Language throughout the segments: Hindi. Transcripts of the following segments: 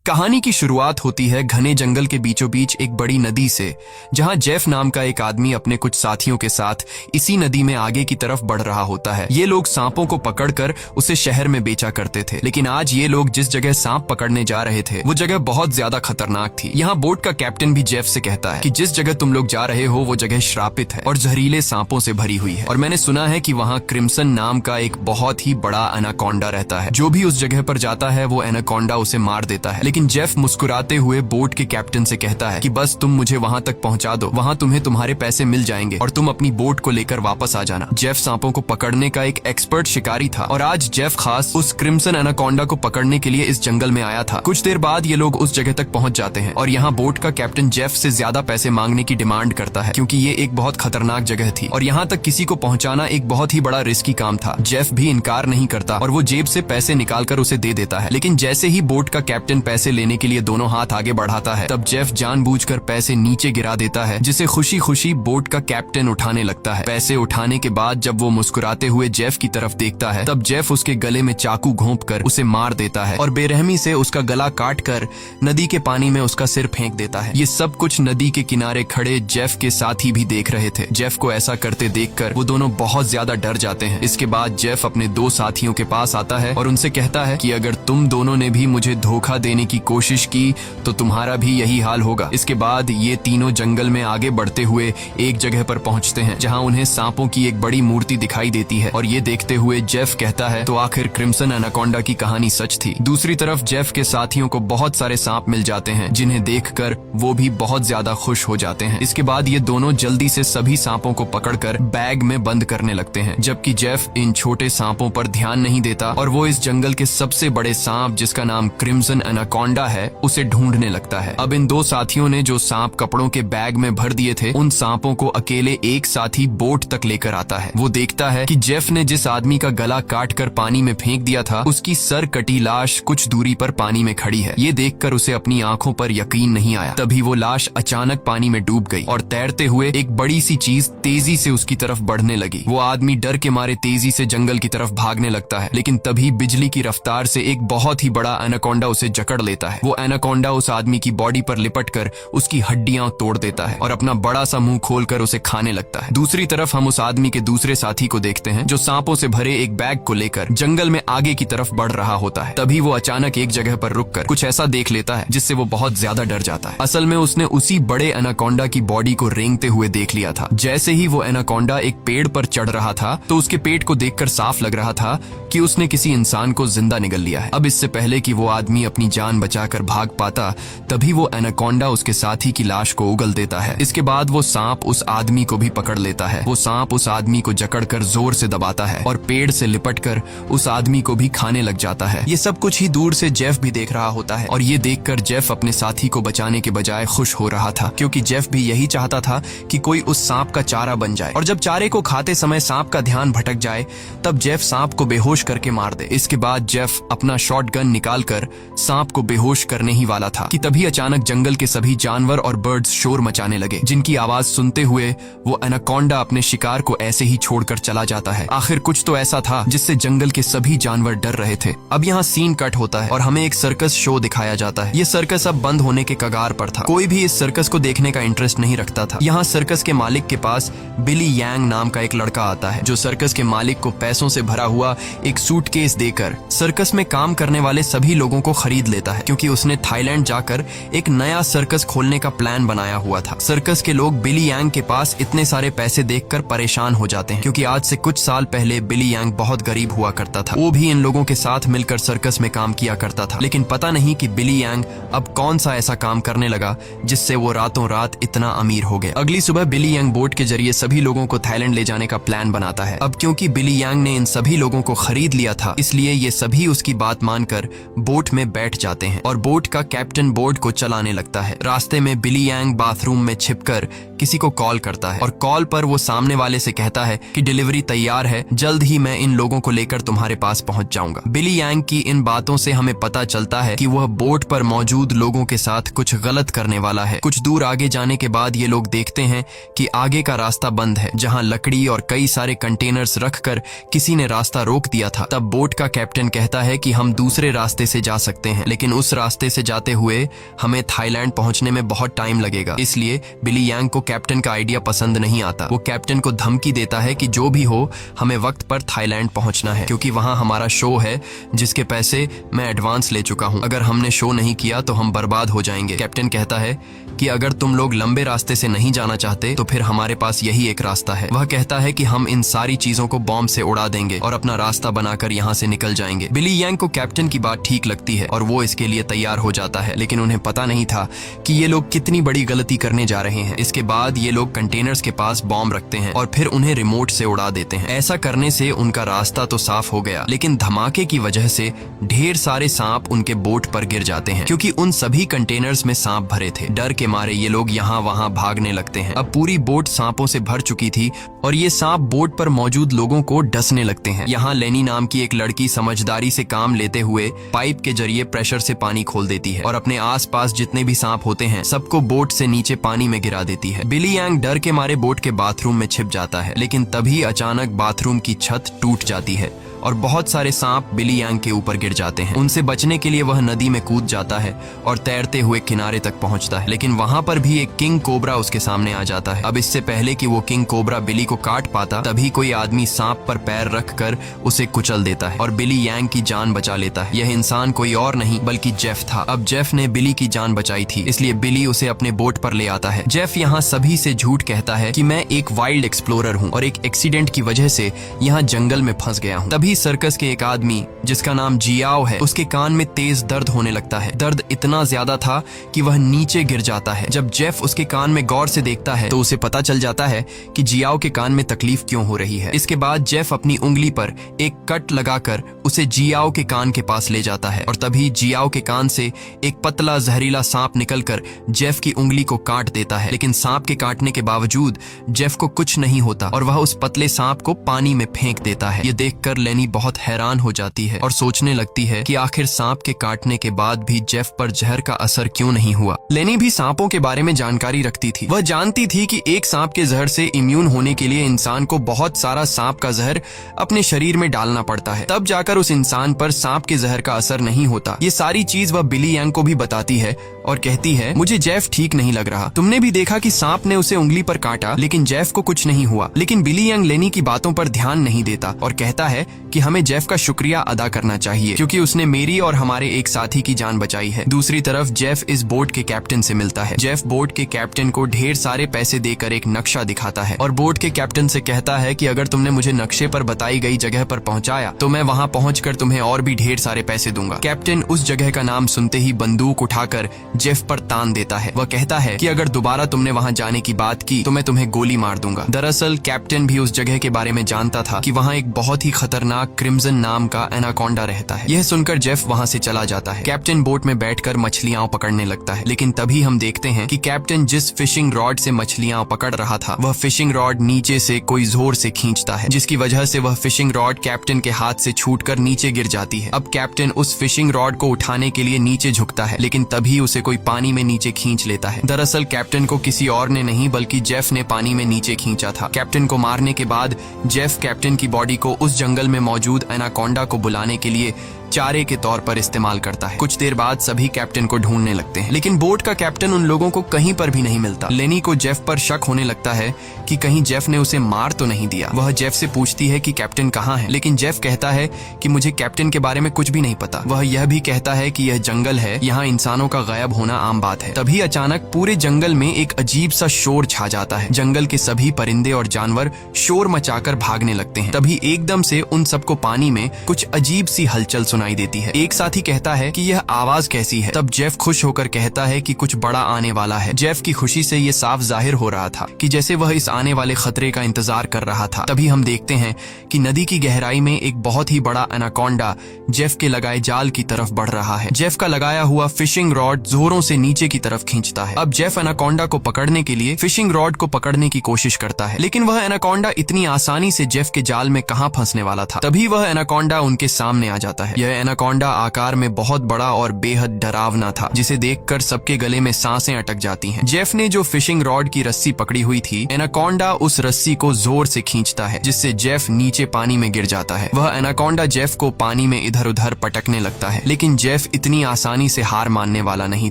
कहानी की शुरुआत होती है घने जंगल के बीचों बीच एक बड़ी नदी से, जहां जेफ नाम का एक आदमी अपने कुछ साथियों के साथ इसी नदी में आगे की तरफ बढ़ रहा होता है। ये लोग सांपों को पकड़कर उसे शहर में बेचा करते थे, लेकिन आज ये लोग जिस जगह सांप पकड़ने जा रहे थे वो जगह बहुत ज्यादा खतरनाक थी। यहाँ बोट का कैप्टन भी जेफ से कहता है कि जिस जगह तुम लोग जा रहे हो वो जगह श्रापित है और जहरीले सांपों से भरी हुई है, और मैंने सुना है कि वहाँ क्रिम्सन नाम का एक बहुत ही बड़ा एनाकोंडा रहता है। जो भी उस जगह पर जाता है वो एनाकोंडा उसे मार देता है। लेकिन जेफ मुस्कुराते हुए बोट के कैप्टन से कहता है कि बस तुम मुझे वहां तक पहुंचा दो, वहां तुम्हें तुम्हारे पैसे मिल जाएंगे और तुम अपनी बोट को लेकर वापस आ जाना। जेफ सांपों को पकड़ने का एक एक्सपर्ट शिकारी था और आज जेफ खास उस क्रिम्सन एनाकोंडा को पकड़ने के लिए इस जंगल में आया था। कुछ देर बाद ये लोग उस जगह तक पहुंच जाते हैं और यहाँ बोट का कैप्टन जेफ से ज्यादा पैसे मांगने की डिमांड करता है, क्योंकि ये एक बहुत खतरनाक जगह थी और यहाँ तक किसी को पहुंचाना एक बहुत ही बड़ा रिस्की काम था। जेफ भी इनकार नहीं करता और वो जेब से पैसे निकालकर उसे दे देता है। लेकिन जैसे ही बोट का कैप्टन पैसे लेने के लिए दोनों हाथ आगे बढ़ाता है, तब जेफ जानबूझकर पैसे नीचे गिरा देता है, जिसे खुशी खुशी बोट का कैप्टन उठाने लगता है। पैसे उठाने के बाद जब वो मुस्कुराते हुए जेफ की तरफ देखता है, तब जेफ उसके गले में चाकू घोंपकर उसे मार देता है और बेरहमी से उसका गला काटकर नदी के पानी में उसका सिर फेंक देता है। ये सब कुछ नदी के किनारे खड़े जेफ के साथी भी देख रहे थे। जेफ को ऐसा करते देखकर वो दोनों बहुत ज्यादा डर जाते हैं। इसके बाद जेफ अपने दो साथियों के पास आता है और उनसे कहता है कि अगर तुम दोनों ने भी मुझे धोखा देने की कोशिश की तो तुम्हारा भी यही हाल होगा। इसके बाद ये तीनों जंगल में आगे बढ़ते हुए एक जगह पर पहुंचते हैं, जहां उन्हें सांपों की एक बड़ी मूर्ति दिखाई देती है और ये देखते हुए जेफ कहता है तो आखिर क्रिम्सन एनाकोंडा की कहानी सच थी। दूसरी तरफ जेफ के साथियों को बहुत सारे सांप मिल जाते हैं, जिन्हें देखकर वो भी बहुत ज्यादा खुश हो जाते हैं। इसके बाद ये दोनों जल्दी से सभी सांपों को पकड़कर बैग में बंद करने लगते हैं, जबकि जेफ इन छोटे सांपों पर ध्यान नहीं देता और वो इस जंगल के सबसे बड़े सांप, जिसका नाम क्रिम्सन एनाकोंडा है, उसे ढूंढने लगता है। अब इन दो साथियों ने जो सांप कपड़ों के बैग में भर दिए थे, उन सांपों को अकेले एक साथी बोट तक लेकर आता है। वो देखता है कि जेफ ने जिस आदमी का गला काटकर पानी में फेंक दिया था, उसकी सर कटी लाश कुछ दूरी पर पानी में खड़ी है। ये देखकर उसे अपनी आंखों पर यकीन नहीं आया। तभी वो लाश अचानक पानी में डूब गई और तैरते हुए एक बड़ी सी चीज तेजी से उसकी तरफ बढ़ने लगी। वो आदमी डर के मारे तेजी से जंगल की तरफ भागने लगता है, लेकिन तभी बिजली की रफ्तार से एक बहुत ही बड़ा एनाकोंडा उसे जकड़ लेता है। वो एनाकोंडा उस आदमी की बॉडी पर लिपटकर उसकी हड्डियां तोड़ देता है और अपना बड़ा सा मुंह खोलकर उसे खाने लगता है। दूसरी तरफ हम उस आदमी के दूसरे साथी को देखते हैं, जो सांपों से भरे एक बैग को लेकर जंगल में आगे की तरफ बढ़ रहा होता है। तभी वो अचानक एक जगह पर रुककर कुछ ऐसा देख लेता है जिससे वो बहुत ज्यादा डर जाता है। असल में उसने उसी बड़े एनाकोंडा की बॉडी को रेंगते हुए देख लिया था। जैसे ही वो एनाकोंडा एक पेड़ पर चढ़ रहा था, तो उसके पेट को देखकर साफ लग रहा था कि उसने किसी इंसान को जिंदा निगल लिया है। अब इससे पहले कि वो आदमी अपनी जान बचाकर भाग पाता, तभी वो एनाकोंडा उसके साथी की लाश को उगल देता है। इसके बाद वो सांप उस आदमी को भी पकड़ लेता है। वो सांप उस आदमी को जकड़कर जोर से दबाता है और पेड़ से लिपटकर उस आदमी को भी खाने लग जाता है। ये सब कुछ ही दूर से जेफ भी देख रहा होता है और ये देखकर जेफ अपने साथी को बचाने के बजाय खुश हो रहा था, क्योंकि जेफ भी यही चाहता था कि कोई उस सांप का चारा बन जाए और जब चारे को खाते समय सांप का ध्यान भटक जाए, तब जेफ सांप को बेहोश करके मार दे। इसके बाद जेफ अपना शॉटगन निकालकर सांप को बेहोश करने ही वाला था कि तभी अचानक जंगल के सभी जानवर और बर्ड्स शोर मचाने लगे, जिनकी आवाज सुनते हुए वो एनाकोंडा अपने शिकार को ऐसे ही छोड़कर चला जाता है। आखिर कुछ तो ऐसा था जिससे जंगल के सभी जानवर डर रहे थे। अब यहाँ सीन कट होता है और हमें एक सर्कस शो दिखाया जाता है। ये सर्कस अब बंद होने के कगार पर था। कोई भी इस सर्कस को देखने का इंटरेस्ट नहीं रखता था। यहाँ सर्कस के मालिक के पास बिली यांग नाम का एक लड़का आता है, जो सर्कस के मालिक को पैसों से भरा हुआ एक सूटकेस देकर सर्कस में काम करने वाले सभी लोगों को खरीद लेता है, क्योंकि उसने थाईलैंड जाकर एक नया सर्कस खोलने का प्लान बनाया हुआ था। सर्कस के लोग बिली यांग के पास इतने सारे पैसे देखकर परेशान हो जाते हैं, क्योंकि आज से कुछ साल पहले बिली यांग बहुत गरीब हुआ करता था। वो भी इन लोगों के साथ मिलकर सर्कस में काम किया करता था, लेकिन पता नहीं कि बिली यांग अब कौन सा ऐसा काम करने लगा जिससे वो रातों रात इतना अमीर हो गया। अगली सुबह बिली यांग बोट के जरिए सभी लोगों को थाईलैंड ले जाने का प्लान बनाता है। अब क्योंकि बिली यांग ने इन सभी लोगों को खरीद लिया था, इसलिए ये सभी उसकी बात मानकर बोट में बैठ जाते हैं और बोट का कैप्टन बोट को चलाने लगता है। रास्ते में बिली यांग बाथरूम में छिपकर किसी को कॉल करता है और कॉल पर वो सामने वाले से कहता है कि डिलीवरी तैयार है, जल्द ही मैं इन लोगों को लेकर तुम्हारे पास पहुंच जाऊंगा। बिली यांग की इन बातों से हमें पता चलता है कि वह बोट पर मौजूद लोगों के साथ कुछ गलत करने वाला है। कुछ दूर आगे जाने के बाद ये लोग देखते हैं कि आगे का रास्ता बंद है, जहां लकड़ी और कई सारे कंटेनर्स रखकर किसी ने रास्ता रोक दिया था। तब बोट का कैप्टन कहता है कि हम दूसरे रास्ते से जा सकते हैं, लेकिन उस रास्ते से जाते हुए हमें थाईलैंड पहुंचने में बहुत टाइम लगेगा। इसलिए बिली यांग को कैप्टन का आइडिया पसंद नहीं आता। वो कैप्टन को धमकी देता है कि जो भी हो हमें वक्त पर थाईलैंड पहुंचना है, क्योंकि वहां हमारा शो है जिसके पैसे मैं एडवांस ले चुका हूं। अगर हमने शो नहीं किया तो हम बर्बाद हो जाएंगे। कैप्टन कहता है कि अगर तुम लोग लंबे रास्ते से नहीं जाना चाहते तो फिर हमारे पास यही एक रास्ता है। वह कहता है कि हम इन सारी चीजों को बॉम्ब से उड़ा देंगे और अपना रास्ता बनाकर यहाँ से निकल जाएंगे। बिली यांग को कैप्टन की बात ठीक लगती है और वो इसके लिए तैयार हो जाता है, लेकिन उन्हें पता नहीं था कि ये लोग कितनी बड़ी गलती करने जा रहे हैं। इसके बाद ये लोग कंटेनर्स के पास बॉम्ब रखते हैं और फिर उन्हें रिमोट से उड़ा देते हैं। ऐसा करने से उनका रास्ता तो साफ हो गया, लेकिन धमाके की वजह से ढेर सारे सांप उनके बोट पर गिर जाते हैं, क्योंकि उन सभी कंटेनर्स में सांप भरे थे। डर के मारे ये लोग यहाँ वहाँ भागने लगते हैं। अब पूरी बोट सांपों से भर चुकी थी और ये सांप बोट पर मौजूद लोगों को डसने लगते हैं। यहाँ लेनी नाम की एक लड़की समझदारी से काम लेते हुए पाइप के जरिए प्रेशर से पानी खोल देती है और अपने आसपास जितने भी सांप होते हैं सबको बोट से नीचे पानी में गिरा देती है। बिली यांग डर के मारे बोट के बाथरूम में छिप जाता है, लेकिन तभी अचानक बाथरूम की छत टूट जाती है और बहुत सारे सांप बिली यांग के ऊपर गिर जाते हैं। उनसे बचने के लिए वह नदी में कूद जाता है और तैरते हुए किनारे तक पहुंचता है, लेकिन वहां पर भी एक किंग कोबरा उसके सामने आ जाता है। अब इससे पहले कि वो किंग कोबरा बिली को काट पाता, तभी कोई आदमी सांप पर पैर रखकर उसे कुचल देता है और बिली यांग की जान बचा लेता है। यह इंसान कोई और नहीं बल्कि जेफ था। अब जेफ ने बिली की जान बचाई थी, इसलिए बिली उसे अपने बोट पर ले आता है। जेफ यहाँ सभी से झूठ कहता है कि मैं एक वाइल्ड एक्सप्लोरर हूँ और एक एक्सीडेंट की वजह से यहाँ जंगल में फंस गया हूँ। तभी सर्कस के एक आदमी जिसका नाम जियाओ है, उसके कान में तेज दर्द होने लगता है। दर्द इतना ज्यादा था कि वह नीचे गिर जाता है। जब जेफ उसके कान में गौर से देखता है तो उसे पता चल जाता है कि जियाओ के कान में तकलीफ क्यों हो रही है। इसके बाद जेफ अपनी उंगली पर एक कट लगाकर उसे जियाओ के कान के पास ले जाता है और तभी जियाओ के कान से एक पतला जहरीला सांप निकलकर जेफ की उंगली को काट देता है, लेकिन सांप के काटने के बावजूद जेफ को कुछ नहीं होता और वह उस पतले सांप को पानी में फेंक देता है। ये देखकर लेनी बहुत हैरान हो जाती है और सोचने लगती है कि आखिर सांप के काटने के बाद भी जेफ पर जहर का असर क्यों नहीं हुआ। लेनी भी सांपों के बारे में जानकारी रखती थी। वह जानती थी कि एक सांप के जहर से इम्यून होने के लिए इंसान को बहुत सारा सांप का जहर अपने शरीर में डालना पड़ता है, तब जाकर उस इंसान पर सांप के जहर का असर नहीं होता। ये सारी चीज वह बिली यांग को भी बताती है और कहती है, मुझे जेफ ठीक नहीं लग रहा। तुमने भी देखा कि सांप ने उसे उंगली पर काटा, लेकिन जेफ को कुछ नहीं हुआ। लेकिन बिली यांग लेनी की बातों पर ध्यान नहीं देता और कहता है कि हमें जेफ का शुक्रिया अदा करना चाहिए, क्योंकि उसने मेरी और हमारे एक साथी की जान बचाई है। दूसरी तरफ जेफ इस बोट के कैप्टन से मिलता है। जेफ बोट के कैप्टन को ढेर सारे पैसे देकर एक नक्शा दिखाता है और बोट के कैप्टन से कहता है कि अगर तुमने मुझे नक्शे पर बताई गई जगह पर पहुंचाया तो मैं वहां पहुंचकर तुम्हें और भी ढेर सारे पैसे दूंगा। कैप्टन उस जगह का नाम सुनते ही बंदूक उठाकर जेफ पर तान देता है। वह कहता है कि अगर दोबारा तुमने वहां जाने की बात की तो मैं तुम्हें गोली मार दूंगा। दरअसल कैप्टन भी उस जगह के बारे में जानता था कि वहां एक बहुत ही खतरनाक क्रिम्सन नाम का एनाकोंडा रहता है। यह सुनकर जेफ वहां से चला जाता है। कैप्टन बोट में बैठकर मछलियां पकड़ने लगता है, लेकिन तभी हम देखते हैं कि कैप्टन जिस फिशिंग रॉड से मछलियां पकड़ रहा था वह फिशिंग रॉड नीचे से कोई जोर से खींचता है, जिसकी वजह से वह फिशिंग रॉड कैप्टन के हाथ से छूटकर नीचे गिर जाती है। अब कैप्टन उस फिशिंग रॉड को उठाने के लिए नीचे झुकता है, लेकिन तभी उसे कोई पानी में नीचे खींच लेता है। दरअसल कैप्टन को किसी और ने नहीं बल्कि जेफ ने पानी में नीचे खींचा था। कैप्टन को मारने के बाद जेफ कैप्टन की बॉडी को उस जंगल में मौजूद एनाकोंडा को बुलाने के लिए चारे के तौर पर इस्तेमाल करता है। कुछ देर बाद सभी कैप्टन को ढूंढने लगते हैं, लेकिन बोट का कैप्टन उन लोगों को कहीं पर भी नहीं मिलता। लेनी को जेफ पर शक होने लगता है कि कहीं जेफ ने उसे मार तो नहीं दिया। वह जेफ से पूछती है कि कैप्टन कहाँ है, लेकिन जेफ कहता है कि मुझे कैप्टन के बारे में कुछ भी नहीं पता। वह यह भी कहता है कि यह जंगल है, यहाँ इंसानों का गायब होना आम बात है। तभी अचानक पूरे जंगल में एक अजीब सा शोर छा जाता है। जंगल के सभी परिंदे और जानवर शोर मचाकर भागने लगते हैं। तभी एकदम से उन सबको पानी में कुछ अजीब सी हलचल सुनाई देती है। एक साथी कहता है कि यह आवाज कैसी है। तब जेफ खुश होकर कहता है कि कुछ बड़ा आने वाला है। जेफ की खुशी से ये साफ जाहिर हो रहा था कि जैसे वह इस आने वाले खतरे का इंतजार कर रहा था। तभी हम देखते हैं कि नदी की गहराई में एक बहुत ही बड़ा एनाकोंडा जेफ के लगाए जाल की तरफ बढ़ रहा है। जेफ का लगाया हुआ फिशिंग रॉड जोरों से नीचे की तरफ खींचता है। अब जेफ एनाकोंडा को पकड़ने के लिए फिशिंग रॉड को पकड़ने की कोशिश करता है, लेकिन वह एनाकोंडा इतनी आसानी से जेफ के जाल में कहां फंसने वाला था। तभी वह एनाकोंडा उनके सामने आ जाता है। यह वह एनाकोंडा आकार में बहुत बड़ा और बेहद डरावना था, जिसे देखकर सबके गले में सांसें अटक जाती हैं। जेफ ने जो फिशिंग रॉड की रस्सी पकड़ी हुई थी, एनाकोंडा उस रस्सी को जोर से खींचता है, जिससे जेफ नीचे पानी में गिर जाता है। वह एनाकोंडा जेफ को पानी में इधर उधर पटकने लगता है, लेकिन जेफ इतनी आसानी से हार मानने वाला नहीं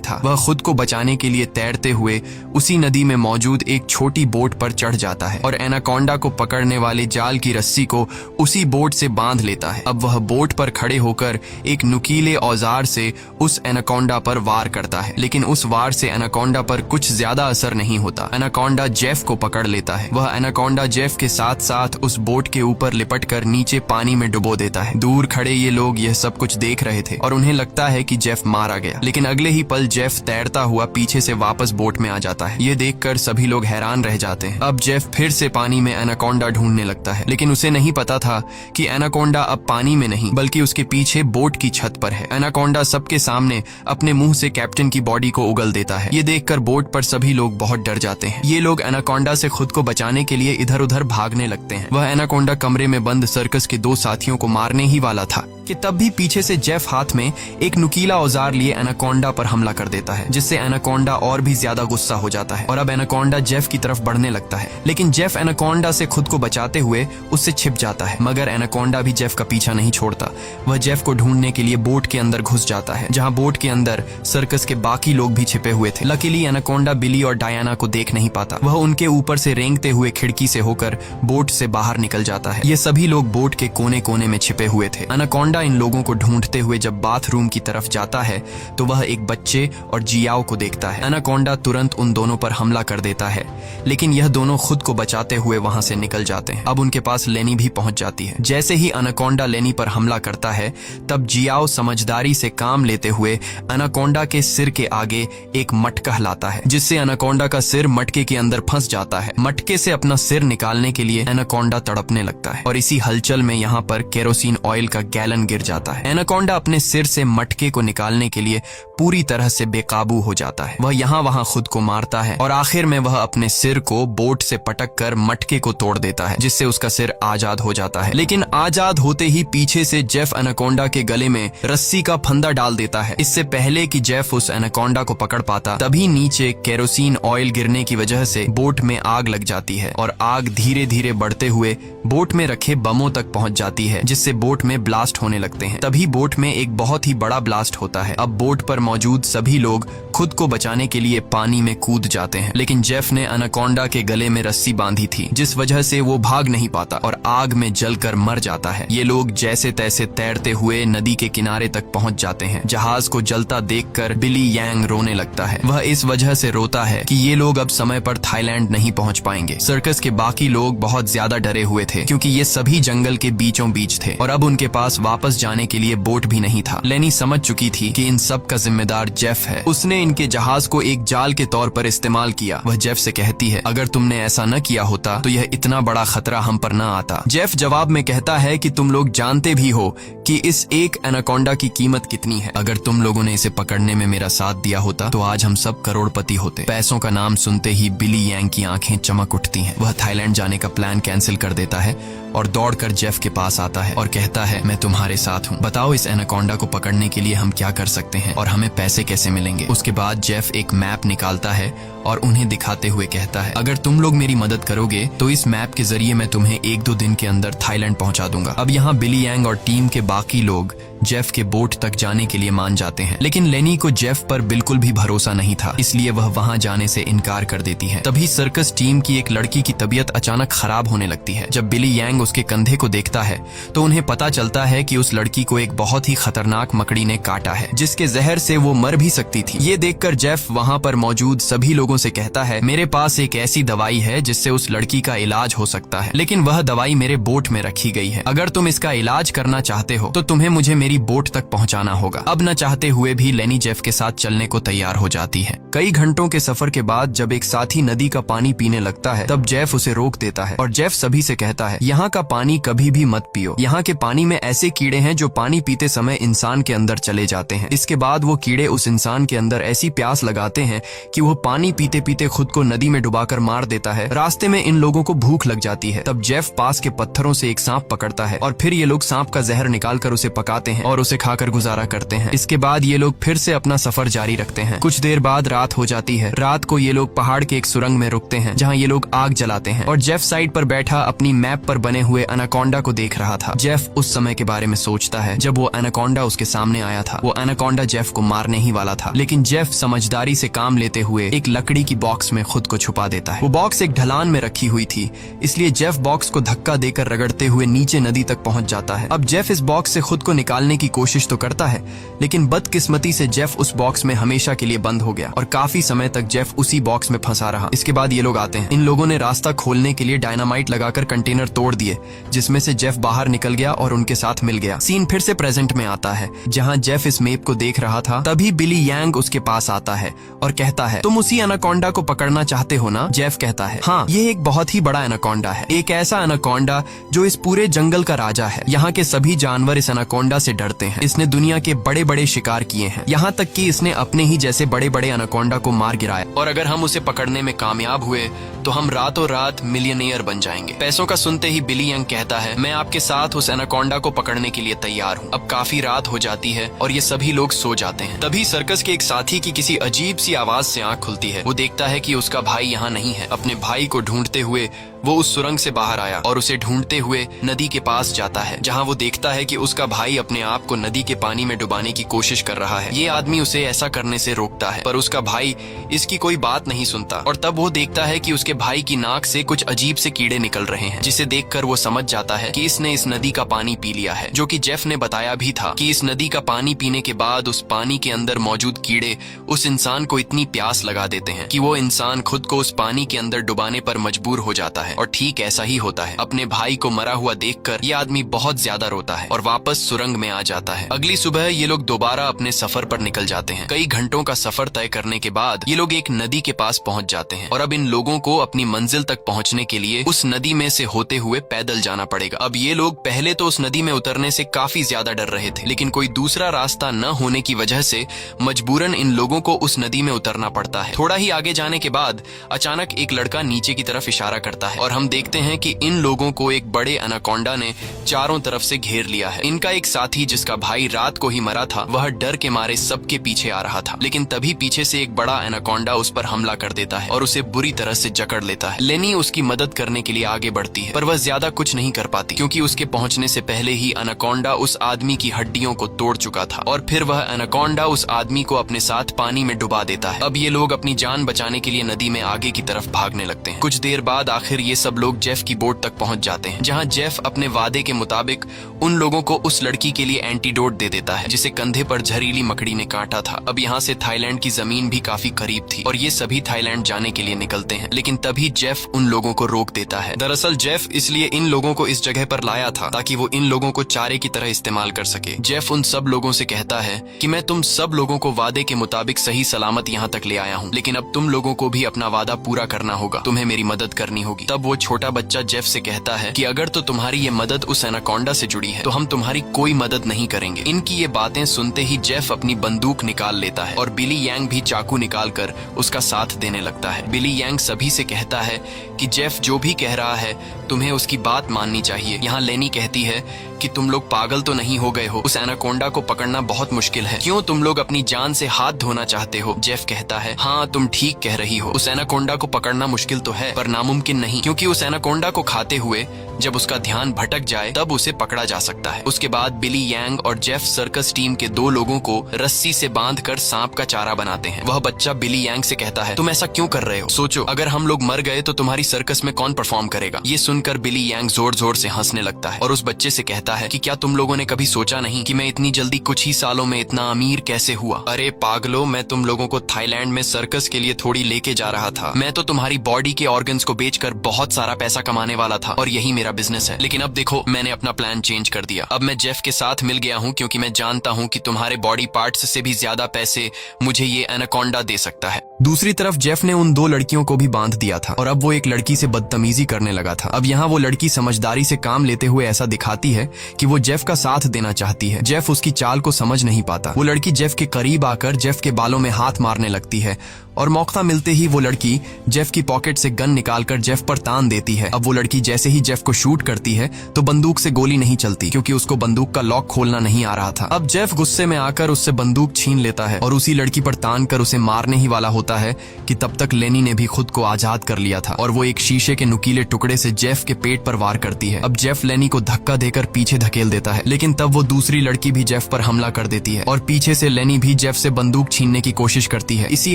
था। वह खुद को बचाने के लिए तैरते हुए उसी नदी में मौजूद एक छोटी बोट पर चढ़ जाता है और एनाकोंडा को पकड़ने वाले जाल की रस्सी को उसी बोट से बांध लेता है। अब वह बोट पर खड़े होकर एक नुकीले औजार से उस एनाकोंडा पर वार करता है, लेकिन उस वार से एनाकोंडा पर कुछ ज्यादा असर नहीं होता। एनाकोंडा जेफ को पकड़ लेता है। वह एनाकोंडा जेफ के साथ साथ उस बोट के ऊपर लिपटकर नीचे पानी में डुबो देता है। दूर खड़े ये लोग यह सब कुछ देख रहे थे और उन्हें लगता है कि जेफ मारा गया, लेकिन अगले ही पल जेफ तैरता हुआ पीछे से वापस बोट में आ जाता है। ये देखकर सभी लोग हैरान रह जाते हैं। अब जेफ फिर से पानी में एनाकोंडा ढूंढने लगता है, लेकिन उसे नहीं पता था कि एनाकोंडा अब पानी में नहीं बल्कि उसके पीछे बोट की छत पर है। एनाकोंडा सबके सामने अपने मुंह से कैप्टन की बॉडी को उगल देता है। ये देखकर बोट पर सभी लोग बहुत डर जाते हैं। ये लोग एनाकोंडा से खुद को बचाने के लिए इधर उधर भागने लगते हैं। वह एनाकोंडा कमरे में बंद सर्कस के 2 साथियों को मारने ही वाला था कि तब भी पीछे से जेफ हाथ में एक नुकीला औजार लिए एनाकोंडा पर हमला कर देता है, जिससे एनाकोंडा और भी ज्यादा गुस्सा हो जाता है और अब एनाकोंडा जेफ की तरफ बढ़ने लगता है। लेकिन जेफ एनाकोंडा से खुद को बचाते हुए उससे छिप जाता है, मगर एनाकोंडा भी जेफ का पीछा नहीं छोड़ता। वह जेफ को ढूंढने के लिए बोट के अंदर घुस जाता है, जहां बोट के अंदर सर्कस के बाकी लोग भी छिपे हुए थे। लकीली एनाकोंडा बिली और डायना को देख नहीं पाता। वह उनके ऊपर से रेंगते हुए खिड़की से होकर बोट से बाहर निकल जाता है। ये सभी लोग बोट के कोने कोने में छिपे हुए थे। एनाकोंडा इन लोगों को ढूंढते हुए जब बाथरूम की तरफ जाता है तो वह एक बच्चे और जियाओ को देखता है। एनाकोंडा तुरंत उन दोनों पर हमला कर देता है, लेकिन यह दोनों खुद को बचाते हुए वहां से निकल जाते हैं। अब उनके पास लेनी भी पहुंच जाती है। जैसे ही एनाकोंडा लेनी पर हमला करता है, तब जियाओ समझदारी से काम लेते हुए एनाकोंडा के सिर के आगे एक मटका लाता है, जिससे एनाकोंडा का सिर मटके के अंदर फंस जाता है। मटके से अपना सिर निकालने के लिए एनाकोंडा तड़पने लगता है और इसी हलचल में यहाँ पर केरोसिन ऑयल का गैलन गिर जाता है। एनाकोंडा अपने सिर से मटके को निकालने के लिए पूरी तरह से बेकाबू हो जाता है। वह यहाँ वहां खुद को मारता है और आखिर में वह अपने सिर को बोट से पटक कर मटके को तोड़ देता है, जिससे उसका सिर आजाद हो जाता है। लेकिन आजाद होते ही पीछे से जेफ एनाकोंडा के गले में रस्सी का फंदा डाल देता है। इससे पहले कि जेफ उस एनाकोंडा को पकड़ पाता, तभी नीचे केरोसिन ऑयल गिरने की वजह से बोट में आग लग जाती है और आग धीरे धीरे बढ़ते हुए बोट में रखे बमों तक पहुंच जाती है, जिससे बोट में ब्लास्ट होने लगते हैं। तभी बोट में एक बहुत ही बड़ा ब्लास्ट होता है। अब बोट पर मौजूद सभी लोग खुद को बचाने के लिए पानी में कूद जाते हैं, लेकिन जेफ ने एनाकोंडा के गले में रस्सी बांधी थी, जिस वजह से वो भाग नहीं पाता और आग में जलकर मर जाता है। ये लोग जैसे तैसे तैरते हुए नदी के किनारे तक पहुंच जाते हैं। जहाज को जलता देखकर बिली यांग रोने लगता है। वह इस वजह से रोता है कि ये लोग अब समय पर थाईलैंड नहीं पहुंच पाएंगे। सर्कस के बाकी लोग बहुत ज्यादा डरे हुए थे, क्योंकि ये सभी जंगल के बीचों बीच थे और अब उनके पास वापस जाने के लिए बोट भी नहीं था। लेनी समझ चुकी थी कि इन सब का जिम्मेदार जेफ है। उसने इनके जहाज को एक जाल के तौर पर इस्तेमाल किया। वह जेफ से कहती है, अगर तुमने ऐसा न किया होता तो यह इतना बड़ा खतरा हम पर न आता। जेफ जवाब में कहता है कि तुम लोग जानते भी हो कि इस एक एनाकोंडा की कीमत कितनी है। अगर तुम लोगों ने इसे पकड़ने में मेरा साथ दिया होता तो आज हम सब करोड़पति होते। पैसों का नाम सुनते ही बिली यांग की आंखें चमक उठती हैं। वह थाईलैंड जाने का प्लान कैंसिल कर देता है और दौड़कर जेफ के पास आता है और कहता है, मैं तुम्हारे साथ हूँ। बताओ इस एनाकोंडा को पकड़ने के लिए हम क्या कर सकते हैं और हमें पैसे कैसे मिलेंगे। उसके बाद जेफ एक मैप निकालता है और उन्हें दिखाते हुए कहता है, अगर तुम लोग मेरी मदद करोगे तो इस मैप के जरिए मैं तुम्हें 1-2 दिन के अंदर थाईलैंड पहुंचा दूंगा। अब यहाँ बिली यांग और टीम के बाकी लोग जेफ के बोट तक जाने के लिए मान जाते हैं, लेकिन लेनी को जेफ पर बिल्कुल भी भरोसा नहीं था, इसलिए वह वहां जाने से इनकार कर देती है। तभी सर्कस टीम की एक लड़की की तबीयत अचानक खराब होने लगती है। जब बिली यांग उसके कंधे को देखता है तो उन्हें पता चलता है कि उस लड़की को एक बहुत ही खतरनाक मकड़ी ने काटा है, जिसके जहर से वो मर भी सकती थी। ये देखकर जेफ वहां पर मौजूद सभी लोगों से कहता है, मेरे पास एक ऐसी दवाई है जिससे उस लड़की का इलाज हो सकता है, लेकिन वह दवाई मेरे बोट में रखी गई है। अगर तुम इसका इलाज करना चाहते हो तो तुम्हें मुझे मेरी बोट तक पहुंचाना होगा। अब न चाहते हुए भी लेनी जेफ के साथ चलने को तैयार हो जाती है। कई घंटों के सफर के बाद जब एक साथी नदी का पानी पीने लगता है, तब जेफ उसे रोक देता है और जेफ सभी से कहता है, यहाँ का पानी कभी भी मत पियो। यहाँ के पानी में ऐसे कीड़े हैं जो पानी पीते समय इंसान के अंदर चले जाते हैं। इसके बाद वो कीड़े उस इंसान के अंदर ऐसी प्यास लगाते हैं कि वो पानी पीते पीते खुद को नदी में डुबाकर मार देता है। रास्ते में इन लोगों को भूख लग जाती है। तब जेफ पास के पत्थरों से एक सांप पकड़ता है और फिर ये लोग सांप का जहर निकालकर उसे पकाते हैं और उसे खाकर गुजारा करते हैं। इसके बाद ये लोग फिर से अपना सफर जारी रखते हैं। कुछ देर बाद रात हो जाती है। रात को ये लोग पहाड़ के एक सुरंग में रुकते हैं जहाँ ये लोग आग जलाते हैं और जेफ साइड पर बैठा अपनी मैप पर बने हुए एनाकोंडा को देख रहा था। जेफ उस समय के बारे में सोचता है जब वो एनाकोंडा उसके सामने आया था। वो एनाकोंडा जेफ को मारने ही वाला था, लेकिन जेफ समझदारी से काम लेते हुए एक लकड़ी की बॉक्स में खुद को छुपा देता है। वो बॉक्स एक ढलान में रखी हुई थी, इसलिए जेफ बॉक्स को धक्का देकर रगड़ते हुए नीचे नदी तक पहुंच जाता है। अब जेफ इस बॉक्स से खुद को निकालने की कोशिश तो करता है, लेकिन बदकिस्मती से जेफ उस बॉक्स में हमेशा के लिए बंद हो गया और काफी समय तक जेफ उसी बॉक्स में फंसा रहा। इसके बाद ये लोग आते हैं। इन लोगों ने रास्ता खोलने के लिए डायनामाइट लगाकर कंटेनर तोड़ दिए, जिसमें से जेफ बाहर निकल गया और उनके साथ मिल गया। सीन फिर से प्रेजेंट में आता है जहाँ जेफ इस मैप को देख रहा था। तभी बिली यांग उसके पास आता है और कहता है, तुम उसी एनाकोंडा को पकड़ना चाहते हो ना? जेफ कहता है, हाँ, ये एक बहुत ही बड़ा एनाकोंडा है, एक ऐसा एनाकोंडा जो इस पूरे जंगल का राजा है। यहाँ के सभी जानवर इस एनाकोंडा से डरते हैं। इसने दुनिया के बड़े बड़े शिकार किए हैं, यहाँ तक कि इसने अपने ही जैसे बड़े बड़े एनाकोंडा को मार गिराया, और अगर हम उसे पकड़ने में कामयाब हुए तो हम रातों रात मिलियनेयर बन जाएंगे। पैसों का सुनते ही बिली यंग कहता है, मैं आपके साथ उस एनाकोंडा को पकड़ने के लिए तैयार हूँ। अब काफी रात हो जाती है और ये सभी लोग सो जाते हैं। तभी सर्कस के एक साथी की किसी अजीब सी आवाज से आंख खुलती है। वो देखता है कि उसका भाई यहाँ नहीं है। अपने भाई को ढूंढते हुए वो उस सुरंग से बाहर आया और उसे ढूंढते हुए नदी के पास जाता है, जहाँ वो देखता है कि उसका भाई अपने आप को नदी के पानी में डुबाने की कोशिश कर रहा है। ये आदमी उसे ऐसा करने से रोकता है, पर उसका भाई इसकी कोई बात नहीं सुनता। और तब वो देखता है कि उसके भाई की नाक से कुछ अजीब से कीड़े निकल रहे हैं, जिसे देखकर वो समझ जाता है कि इसने इस नदी का पानी पी लिया है। जो कि जेफ ने बताया भी था कि इस नदी का पानी पीने के बाद उस पानी के अंदर मौजूद कीड़े उस इंसान को इतनी प्यास लगा देते हैं कि वो इंसान खुद को उस पानी के अंदर डुबाने पर मजबूर हो जाता है। और ठीक ऐसा ही होता है। अपने भाई को मरा हुआ देखकर ये आदमी बहुत ज्यादा रोता है और वापस सुरंग में आ जाता है। अगली सुबह ये लोग दोबारा अपने सफर पर निकल जाते हैं। कई घंटों का सफर तय करने के बाद ये लोग एक नदी के पास पहुंच जाते हैं और अब इन लोगों को अपनी मंजिल तक पहुंचने के लिए उस नदी में से होते हुए पैदल जाना पड़ेगा। अब ये लोग पहले तो उस नदी में उतरने से काफी ज्यादा डर रहे थे, लेकिन कोई दूसरा रास्ता न होने की वजह से मजबूरन इन लोगों को उस नदी में उतरना पड़ता है। थोड़ा ही आगे जाने के बाद अचानक एक लड़का नीचे की तरफ इशारा करता है और हम देखते हैं कि इन लोगों को एक बड़े एनाकोंडा ने चारों तरफ से घेर लिया है। इनका एक साथी जिसका भाई रात को ही मरा था, वह डर के मारे सबके पीछे आ रहा था, लेकिन तभी पीछे से एक बड़ा एनाकोंडा उस पर हमला कर देता है और उसे बुरी तरह से जकड़ लेता है। लेनी उसकी मदद करने के लिए आगे बढ़ती है, पर वह ज्यादा कुछ नहीं कर पाती क्योंकि उसके पहुंचने से पहले ही एनाकोंडा उस आदमी की हड्डियों को तोड़ चुका था और फिर वह एनाकोंडा उस आदमी को अपने साथ पानी में डुबा देता है। अब ये लोग अपनी जान बचाने के लिए नदी में आगे की तरफ भागने लगते हैं। कुछ देर बाद आखिर ये सब लोग जेफ की बोट तक पहुंच जाते हैं, जहां जेफ अपने वादे के मुताबिक उन लोगों को उस लड़की के लिए एंटीडोट दे देता है जिसे कंधे पर जहरीली मकड़ी ने काटा था। अब यहाँ से थाईलैंड की जमीन भी काफी करीब थी और ये सभी थाईलैंड जाने के लिए निकलते हैं, लेकिन तभी जेफ उन लोगों को रोक देता है। दरअसल जेफ इसलिए इन लोगों को इस जगह पर लाया था ताकि वो इन लोगों को चारे की तरह इस्तेमाल कर सके। जेफ उन सब लोगों से कहता है कि मैं तुम सब लोगों को वादे के मुताबिक सही सलामत यहाँ तक ले आया हूँ, लेकिन अब तुम लोगों को भी अपना वादा पूरा करना होगा, तुम्हें मेरी मदद करनी होगी। तब वो छोटा बच्चा जेफ से कहता है कि अगर तो तुम्हारी ये मदद उस एनाकोंडा से जुड़ी है तो हम तुम्हारी कोई मदद नहीं करेंगे। इनकी ये बातें सुनते ही जेफ अपनी बंदूक निकाल लेता है और बिली यांग भी चाकू निकालकर उसका साथ देने लगता है। बिली यांग सभी से कहता है कि जेफ जो भी कह रहा है तुम्हें उसकी बात माननी चाहिए। यहाँ लेनी कहती है कि तुम लोग पागल तो नहीं हो गए हो, उस एनाकोंडा को पकड़ना बहुत मुश्किल है, क्यों तुम लोग अपनी जान से हाथ धोना चाहते हो? जेफ कहता है, हाँ तुम ठीक कह रही हो, उस एनाकोंडा को पकड़ना मुश्किल तो है पर नामुमकिन नहीं, क्योंकि उस एनाकोंडा को खाते हुए जब उसका ध्यान भटक जाए तब उसे पकड़ा जा सकता है। उसके बाद बिली यांग और जेफ सर्कस टीम के 2 लोगों को रस्सी से बांधकर सांप का चारा बनाते हैं। वह बच्चा बिली यांग से कहता है, तुम ऐसा क्यों कर रहे हो? सोचो अगर हम लोग मर गए तो तुम्हारी सर्कस में कौन परफॉर्म करेगा? ये सुनकर बिली यांग जोर जोर से हंसने लगता है और उस बच्चे से कहता है कि क्या तुम लोगों ने कभी सोचा नहीं कि मैं इतनी जल्दी कुछ ही सालों में इतना अमीर कैसे हुआ? अरे पागलो, मैं तुम लोगों को थाईलैंड में सर्कस के लिए थोड़ी लेके जा रहा था। मैं तो तुम्हारी बॉडी के ऑर्गन्स को बेचकर बहुत सारा पैसा कमाने वाला था और यही मेरा बिजनेस है, लेकिन अब देखो मैंने अपना प्लान चेंज कर दिया। अब मैं जेफ के साथ मिल गया हूँ क्योंकि मैं जानता हूँ कि तुम्हारे बॉडी पार्ट्स से भी ज्यादा पैसे मुझे ये एनाकोंडा दे सकता है। दूसरी तरफ जेफ ने उन 2 लड़कियों को भी बांध दिया था और अब वो एक लड़की से बदतमीजी करने लगा था। अब यहाँ वो लड़की समझदारी से काम लेते हुए ऐसा दिखाती है कि वो जेफ का साथ देना चाहती है। जेफ उसकी चाल को समझ नहीं पाता। वो लड़की जेफ के करीब आकर जेफ के बालों में हाथ मारने लगती है और मौका मिलते ही वो लड़की जेफ की पॉकेट से गन निकालकर जेफ पर तान देती है। अब वो लड़की जैसे ही जेफ को शूट करती है तो बंदूक से गोली नहीं चलती, क्योंकि उसको बंदूक का लॉक खोलना नहीं आ रहा था। अब जेफ गुस्से में आकर उससे बंदूक छीन लेता है और उसी लड़की पर तान कर उसे मारने ही वाला होता है कि तब तक लेनी ने भी खुद को आजाद कर लिया था और वो एक शीशे के नुकीले टुकड़े से जेफ के पेट पर वार करती है। अब जेफ लेनी को धक्का देकर पीछे धकेल देता है, लेकिन तब वो दूसरी लड़की भी जेफ पर हमला कर देती है और पीछे से लेनी भी जेफ से बंदूक छीनने की कोशिश करती है। इसी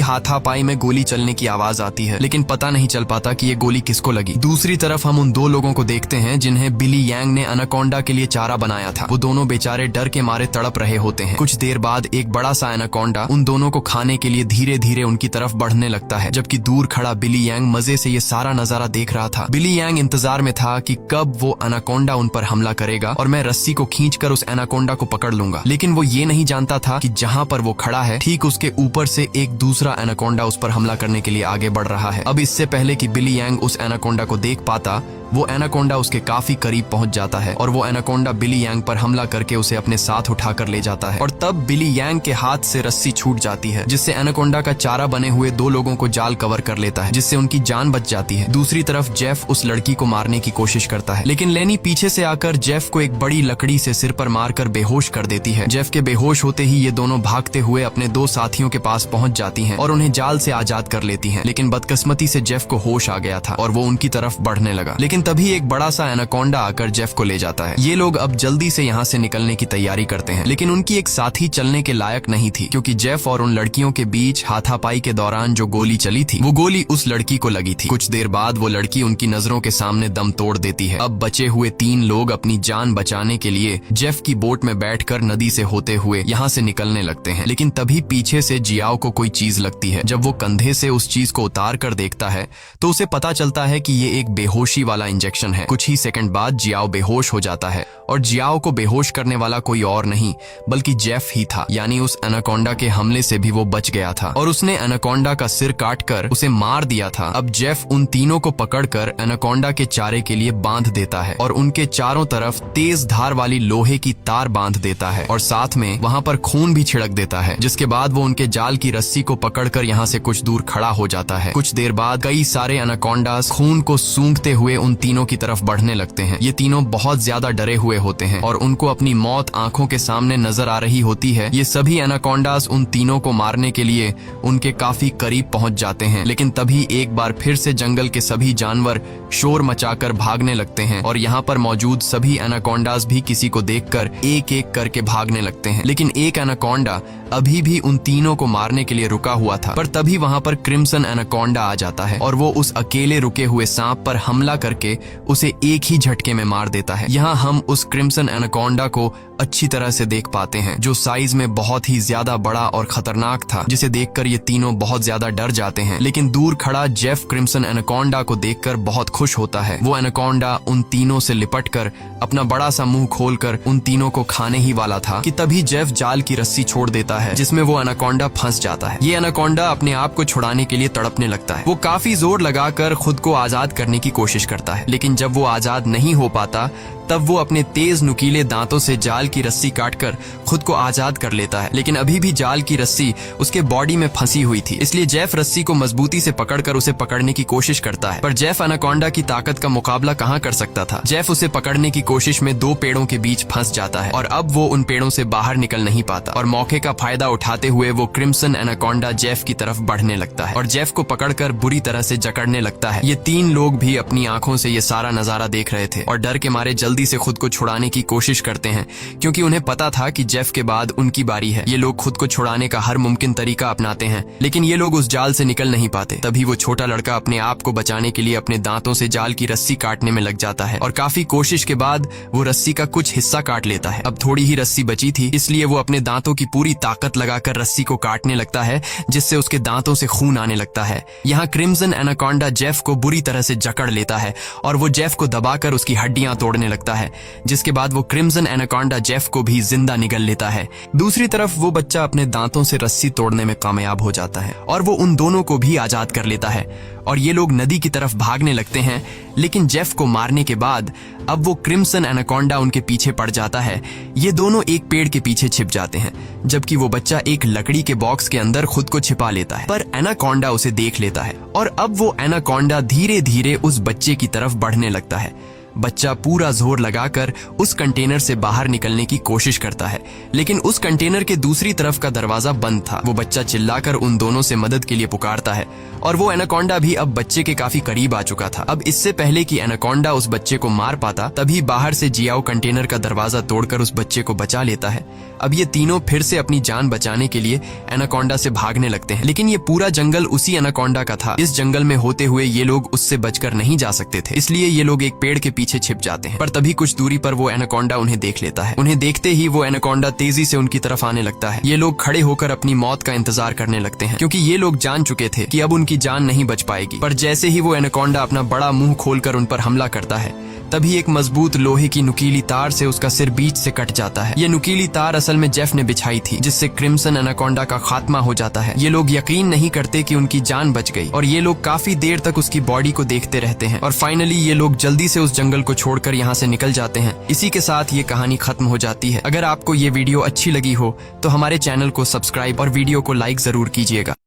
हाथापाई में गोली चलने की आवाज आती है, लेकिन पता नहीं चल पाता कि ये गोली किसको लगी। दूसरी तरफ हम उन दो लोगों को देखते हैं जिन्हें बिली यांग ने एनाकोंडा के लिए चारा बनाया था। वो दोनों बेचारे डर के मारे तड़प रहे होते हैं। कुछ देर बाद एक बड़ा सा एनाकोंडा उन दोनों को खाने के लिए धीरे धीरे उनकी तरफ बढ़ने लगता है, जबकि दूर खड़ा बिली यांग मजे से ये सारा नजारा देख रहा था। बिली यांग इंतजार में था कि कब वो एनाकोंडा उन पर हमला करेगा और मैं रस्सी को खींचकर उस एनाकोंडा को पकड़ लूंगा। लेकिन वो ये नहीं जानता था कि जहां पर वो खड़ा है ठीक उसके ऊपर से एक दूसरा एनाकोंडा उस पर हमला करने के लिए आगे बढ़ रहा है। अब इससे पहले कि बिली यांग उस एनाकोंडा को देख पाता, वो एनाकोंडा उसके काफी करीब पहुंच जाता है और वो एनाकोंडा बिली यांग पर हमला करके उसे अपने साथ उठाकर ले जाता है। और तब बिली यांग के हाथ से रस्सी छूट जाती है, जिससे एनाकोंडा का चारा बने हुए दो लोगों को जाल कवर कर लेता है, जिससे उनकी जान बच जाती है। दूसरी तरफ जेफ उस लड़की को मारने की कोशिश करता है, लेकिन लेनी पीछे से आकर जेफ को एक बड़ी लकड़ी से सिर पर मारकर बेहोश कर देती है। जेफ के बेहोश होते ही ये दोनों भागते हुए अपने दो साथियों के पास पहुंच जाती हैं और उन्हें जाल से आजाद कर लेती हैं। लेकिन बदकिस्मती से जेफ को होश आ गया था और वो उनकी तरफ बढ़ने लगा, लेकिन तभी एक बड़ा सा एनाकोंडा आकर जेफ को ले जाता है। ये लोग अब जल्दी से यहाँ से निकलने की तैयारी करते हैं, लेकिन उनकी एक साथी चलने के लायक नहीं थी, क्योंकि जेफ और उन लड़कियों के बीच हाथापाई के दौरान जो गोली चली थी वो गोली उस लड़की को लगी थी। कुछ देर बाद वो लड़की उनकी नजरों के सामने दम तोड़ देती है। अब बचे हुए तीन लोग अपनी जान बचाने के लिए जेफ की बोट में बैठकर नदी से होते हुए यहाँ से निकलने लगते हैं, लेकिन तभी पीछे से जियाओ को कोई चीज लगती है। जब वो कंधे से उस चीज को उतार कर देखता है तो उसे पता चलता है कि ये एक बेहोशी वाला इंजेक्शन है। कुछ ही सेकंड बाद जियाओ बेहोश हो जाता है और जियाओ को बेहोश करने वाला कोई और नहीं बल्कि जेफ ही था, यानी उस एनाकोंडा के हमले से भी वो बच गया था और उसने एनाकोंडा का सिर काटकर उसे मार दिया था। अब जेफ उन तीनों को पकड़कर एनाकोंडा के चारे के लिए बांध देता है और उनके चारों तरफ तेज धार वाली लोहे की तार बांध देता है और साथ में वहां पर खून भी छिड़क देता है, जिसके बाद वो उनके जाल की रस्सी को पकड़कर यहाँ से कुछ दूर खड़ा हो जाता है। कुछ देर बाद कई सारे एनाकोंडास खून को सूंघते हुए उन तीनों की तरफ बढ़ने लगते हैं। ये तीनों बहुत ज्यादा डरे हुए होते हैं और उनको अपनी मौत आंखों के सामने नजर आ रही होती है। ये सभी एनाकोंडास उन तीनों को मारने के लिए उनके काफी करीब पहुंच जाते हैं, लेकिन तभी एक बार फिर से जंगल के सभी जानवर शोर मचाकर भागने लगते हैं और यहाँ पर मौजूद सभी एनाकोंडास भी किसी को देखकर एक एक करके भागने लगते हैं। लेकिन एक एनाकोंडा अभी भी उन तीनों को मारने के लिए रुका हुआ था, पर तभी वहां पर क्रिम्सन एनाकोंडा आ जाता है और वो उस अकेले रुके हुए सांप पर हमला करके उसे एक ही झटके में मार देता है। यहाँ हम उस क्रिम्सन एनाकोंडा को अच्छी तरह से देख पाते हैं, जो साइज में बहुत ही ज्यादा बड़ा और खतरनाक था, जिसे देखकर ये तीनों बहुत ज्यादा डर जाते हैं। लेकिन दूर खड़ा जेफ क्रिम्सन एनाकोंडा को देखकर बहुत खुश होता है। वो एनाकोंडा उन तीनों से लिपटकर अपना बड़ा सा मुंह खोलकर उन तीनों को खाने ही वाला था कि तभी जेफ जाल की रस्सी छोड़ देता है, जिसमें वो एनाकोंडा फंस जाता है। ये एनाकोंडा अपने आप को छुड़ाने के लिए तड़पने लगता है। वो काफी जोर लगाकर खुद को आजाद करने की कोशिश करता है, लेकिन जब वो आजाद नहीं हो पाता तब वो अपने तेज नुकीले दांतों से जाल की रस्सी काटकर खुद को आजाद कर लेता है। लेकिन अभी भी जाल की रस्सी उसके बॉडी में फंसी हुई थी, इसलिए जेफ रस्सी को मजबूती से पकड़कर उसे पकड़ने की कोशिश करता है, पर जेफ एनाकोंडा की ताकत का मुकाबला कहाँ कर सकता था। जेफ उसे पकड़ने की कोशिश में दो पेड़ों के बीच फंस जाता है और अब वो उन पेड़ों से बाहर निकल नहीं पाता और मौके का फायदा उठाते हुए वो क्रिम्सन एनाकोंडा जेफ की तरफ बढ़ने लगता है और जेफ को पकड़कर बुरी तरह से जकड़ने लगता है। ये तीन लोग भी अपनी आंखों से ये सारा नजारा देख रहे थे और डर के मारे जल्दी से खुद को छुड़ाने की कोशिश करते हैं, क्योंकि उन्हें पता था कि जेफ के बाद उनकी बारी है। ये लोग खुद को छुड़ाने का हर मुमकिन तरीका अपनाते हैं, लेकिन ये लोग उस जाल से निकल नहीं पाते। तभी वो छोटा लड़का अपने आप को बचाने के लिए अपने दांतों से जाल की रस्सी काटने में लग जाता है और काफी कोशिश के बाद वो रस्सी का कुछ हिस्सा काट लेता है। अब थोड़ी ही रस्सी बची थी, इसलिए वो अपने दांतों की पूरी ताकत लगाकर रस्सी को काटने लगता है, जिससे उसके दांतों से खून आने लगता है। यहाँ क्रिम्सन एनाकोंडा जेफ को बुरी तरह से जकड़ लेता है और वो जेफ को दबाकर उसकी हड्डियां तोड़ने लगता है। लगता है, जिसके बाद वो क्रिम्सन एनाकोंडा जेफ को भी जिंदा निगल लेता है। दूसरी तरफ वो बच्चा अपने दांतों से रस्सी तोड़ने में कामयाब हो जाता है और वो उन दोनों को भी आजाद कर लेता है और ये लोग नदी की तरफ भागने लगते हैं। लेकिन जेफ को मारने के बाद अब वो क्रिम्सन एनाकोंडा उनके पीछे पड़ जाता है। ये दोनों एक पेड़ के पीछे छिप जाते हैं, जबकि वो बच्चा एक लकड़ी के बॉक्स के अंदर खुद को छिपा लेता है। पर एनाकोंडा उसे देख लेता है और अब वो एनाकोंडा धीरे धीरे उस बच्चे की तरफ बढ़ने लगता है। बच्चा पूरा जोर लगाकर उस कंटेनर से बाहर निकलने की कोशिश करता है, लेकिन उस कंटेनर के दूसरी तरफ का दरवाजा बंद था। वो बच्चा चिल्लाकर उन दोनों से मदद के लिए पुकारता है और वो एनाकोंडा भी अब बच्चे के काफी करीब आ चुका था। अब इससे पहले कि एनाकोंडा उस बच्चे को मार पाता, तभी बाहर से जियाओ कंटेनर का दरवाजा तोड़कर उस बच्चे को बचा लेता है। अब ये तीनों फिर से अपनी जान बचाने के लिए एनाकोंडा से भागने लगते हैं, लेकिन ये पूरा जंगल उसी एनाकोंडा का था। इस जंगल में होते हुए ये लोग उससे बचकर नहीं जा सकते थे, इसलिए ये लोग एक पेड़ के पीछे छिप जाते हैं। पर तभी कुछ दूरी पर वो एनाकोंडा उन्हें देख लेता है। उन्हें देखते ही वो एनाकोंडा तेजी से उनकी तरफ आने लगता है। ये लोग खड़े होकर अपनी मौत का इंतजार करने लगते हैं, क्योंकि ये लोग जान चुके थे कि अब उनकी जान नहीं बच पाएगी। पर जैसे ही वो एनाकोंडा अपना बड़ा मुंह खोलकर उन पर हमला करता है, तभी एक मजबूत लोहे की नुकीली तार से उसका सिर बीच से कट जाता है। ये नुकीली तार असल में जेफ ने बिछाई थी, जिससे क्रिम्सन एनाकोंडा का खात्मा हो जाता है। ये लोग यकीन नहीं करते कि उनकी जान बच गई और ये लोग काफी देर तक उसकी बॉडी को देखते रहते हैं और फाइनली ये लोग जल्दी से उस जंगल को छोड़कर यहाँ से निकल जाते हैं। इसी के साथ ये कहानी खत्म हो जाती है। अगर आपको ये वीडियो अच्छी लगी हो तो हमारे चैनल को सब्सक्राइब और वीडियो को लाइक जरूर कीजिएगा।